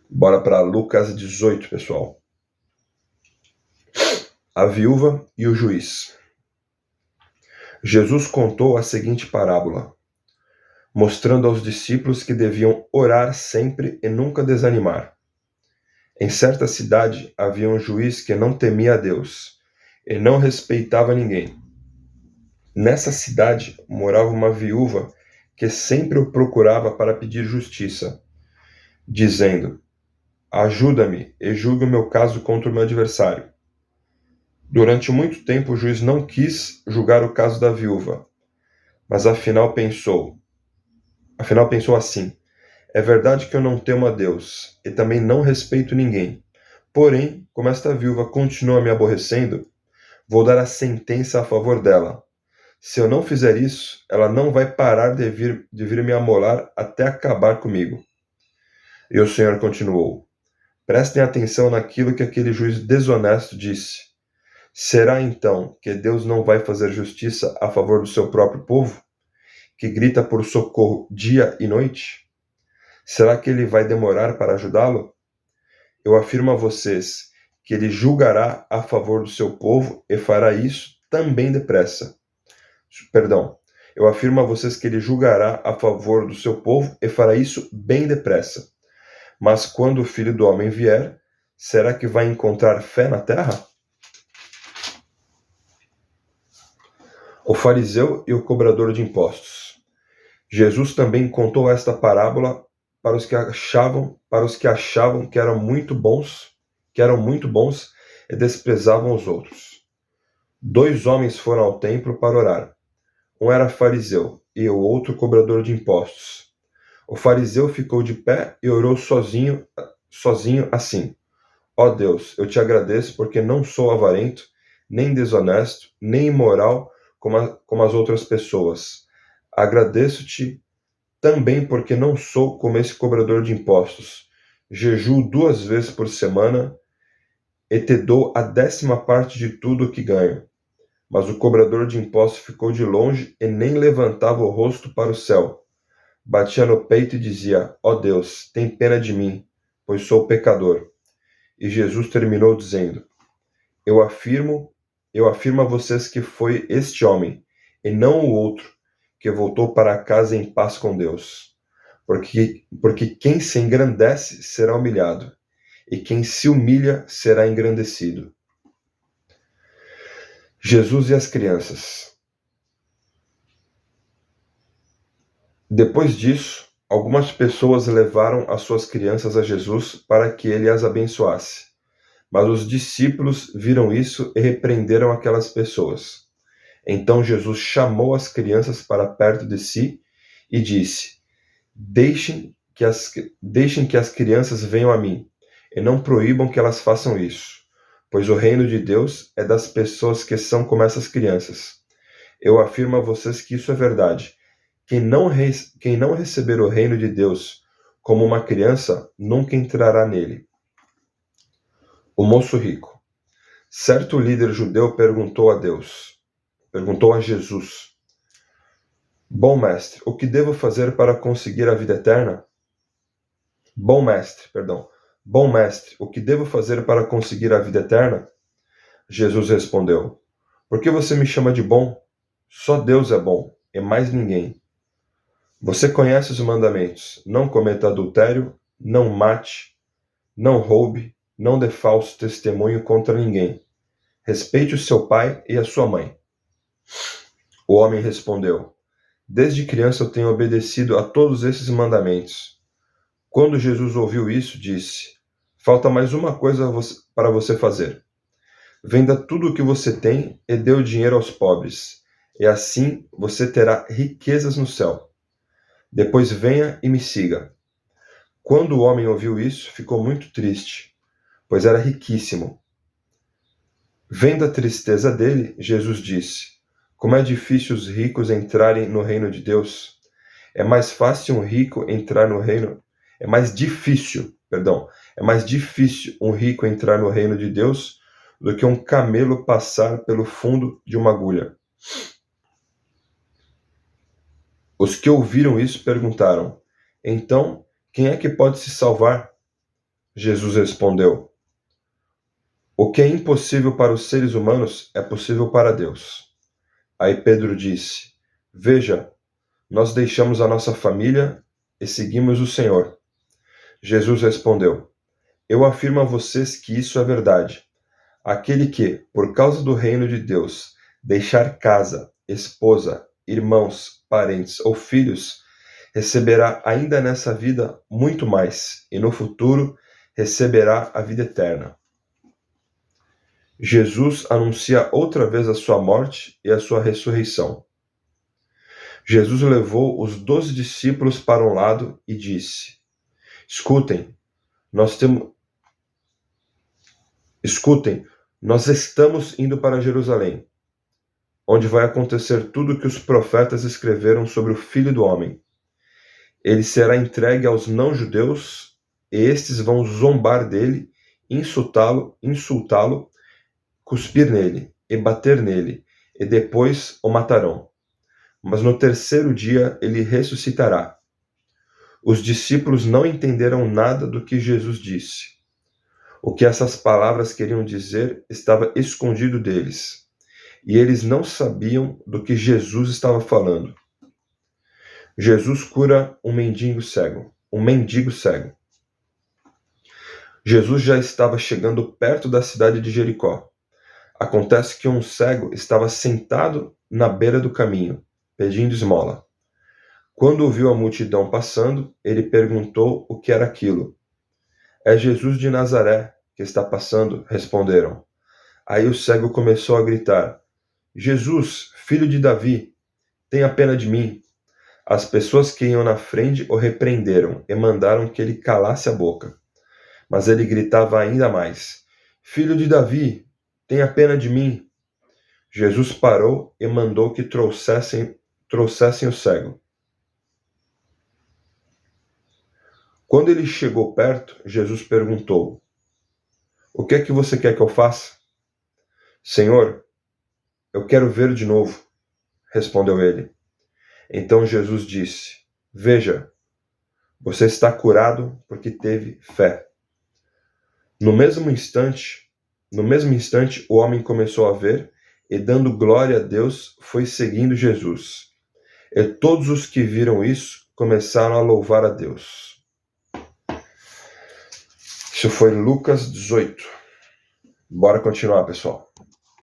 Bora para Lucas 18, pessoal. A viúva e o juiz. Jesus contou a seguinte parábola, mostrando aos discípulos que deviam orar sempre e nunca desanimar. Em certa cidade havia um juiz que não temia a Deus e não respeitava ninguém. Nessa cidade morava uma viúva que sempre o procurava para pedir justiça, dizendo: ajuda-me e julgue o meu caso contra o meu adversário. Durante muito tempo o juiz não quis julgar o caso da viúva, mas afinal pensou assim: é verdade que eu não temo a Deus e também não respeito ninguém. Porém, como esta viúva continua me aborrecendo, vou dar a sentença a favor dela. Se eu não fizer isso, ela não vai parar de vir me amolar até acabar comigo. E o Senhor continuou: prestem atenção naquilo que aquele juiz desonesto disse. Será então que Deus não vai fazer justiça a favor do seu próprio povo, que grita por socorro dia e noite? Será que ele vai demorar para ajudá-lo? Eu afirmo a vocês que ele julgará a favor do seu povo e fará isso também depressa. Eu afirmo a vocês que ele julgará a favor do seu povo e fará isso bem depressa. Mas quando o Filho do Homem vier, será que vai encontrar fé na terra? O fariseu e o cobrador de impostos. Jesus também contou esta parábola para os que achavam que eram muito bons e desprezavam os outros. 2 homens foram ao templo para orar. Um era fariseu e o outro cobrador de impostos. O fariseu ficou de pé e orou sozinho assim: ó Deus, eu te agradeço porque não sou avarento, nem desonesto, nem imoral como as outras pessoas. Agradeço-te também porque não sou como esse cobrador de impostos. Jejuo 2 vezes por semana e te dou a 10ª parte de tudo o que ganho. Mas o cobrador de impostos ficou de longe e nem levantava o rosto para o céu. Batia no peito e dizia: ó Deus, tem pena de mim, pois sou pecador. E Jesus terminou dizendo: Eu afirmo a vocês que foi este homem, e não o outro, que voltou para casa em paz com Deus. Porque quem se engrandece será humilhado, e quem se humilha será engrandecido. Jesus e as crianças. Depois disso, algumas pessoas levaram as suas crianças a Jesus para que ele as abençoasse. Mas os discípulos viram isso e repreenderam aquelas pessoas. Então Jesus chamou as crianças para perto de si e disse: Deixem que as crianças venham a mim, e não proíbam que elas façam isso, pois o reino de Deus é das pessoas que são como essas crianças. Eu afirmo a vocês que isso é verdade. Quem não receber o reino de Deus como uma criança, nunca entrará nele. O moço rico. Certo líder judeu perguntou a Jesus: Bom mestre, o que devo fazer para conseguir a vida eterna? Bom mestre, o que devo fazer para conseguir a vida eterna? Jesus respondeu: Por que você me chama de bom? Só Deus é bom, e mais ninguém. Você conhece os mandamentos: não cometa adultério, não mate, não roube, não dê falso testemunho contra ninguém. Respeite o seu pai e a sua mãe. O homem respondeu: Desde criança eu tenho obedecido a todos esses mandamentos. Quando Jesus ouviu isso, disse: Falta mais uma coisa para você fazer. Venda tudo o que você tem e dê o dinheiro aos pobres, e assim você terá riquezas no céu. Depois venha e me siga. Quando o homem ouviu isso, ficou muito triste, pois era riquíssimo. Vendo a tristeza dele, Jesus disse: Como é difícil os ricos entrarem no reino de Deus. É mais difícil um rico entrar no reino de Deus do que um camelo passar pelo fundo de uma agulha. Os que ouviram isso perguntaram: Então, quem é que pode se salvar? Jesus respondeu: O que é impossível para os seres humanos é possível para Deus. Aí Pedro disse: Veja, nós deixamos a nossa família e seguimos o Senhor. Jesus respondeu: Eu afirmo a vocês que isso é verdade. Aquele que, por causa do reino de Deus, deixar casa, esposa, irmãos, parentes ou filhos, receberá ainda nessa vida muito mais, e no futuro receberá a vida eterna. Jesus anuncia outra vez a sua morte e a sua ressurreição. Jesus levou os 12 discípulos para um lado e disse: Escutem, nós estamos indo para Jerusalém, onde vai acontecer tudo o que os profetas escreveram sobre o Filho do Homem. Ele será entregue aos não-judeus, e estes vão zombar dele, insultá-lo, cuspir nele e bater nele, e depois o matarão. Mas no terceiro dia ele ressuscitará. Os discípulos não entenderam nada do que Jesus disse. O que essas palavras queriam dizer estava escondido deles, e eles não sabiam do que Jesus estava falando. Jesus cura um mendigo cego. Jesus já estava chegando perto da cidade de Jericó. Acontece que um cego estava sentado na beira do caminho, pedindo esmola. Quando ouviu a multidão passando, ele perguntou o que era aquilo. É Jesus de Nazaré que está passando, responderam. Aí o cego começou a gritar: Jesus, filho de Davi, tenha pena de mim. As pessoas que iam na frente o repreenderam e mandaram que ele calasse a boca. Mas ele gritava ainda mais: Filho de Davi, tenha pena de mim. Jesus parou e mandou que trouxessem o cego. Quando ele chegou perto, Jesus perguntou: O que é que você quer que eu faça? Senhor, eu quero ver de novo, respondeu ele. Então Jesus disse: Veja, você está curado porque teve fé. No mesmo instante, o homem começou a ver e, dando glória a Deus, foi seguindo Jesus. E todos os que viram isso começaram a louvar a Deus. Isso foi Lucas 18. Bora continuar, pessoal.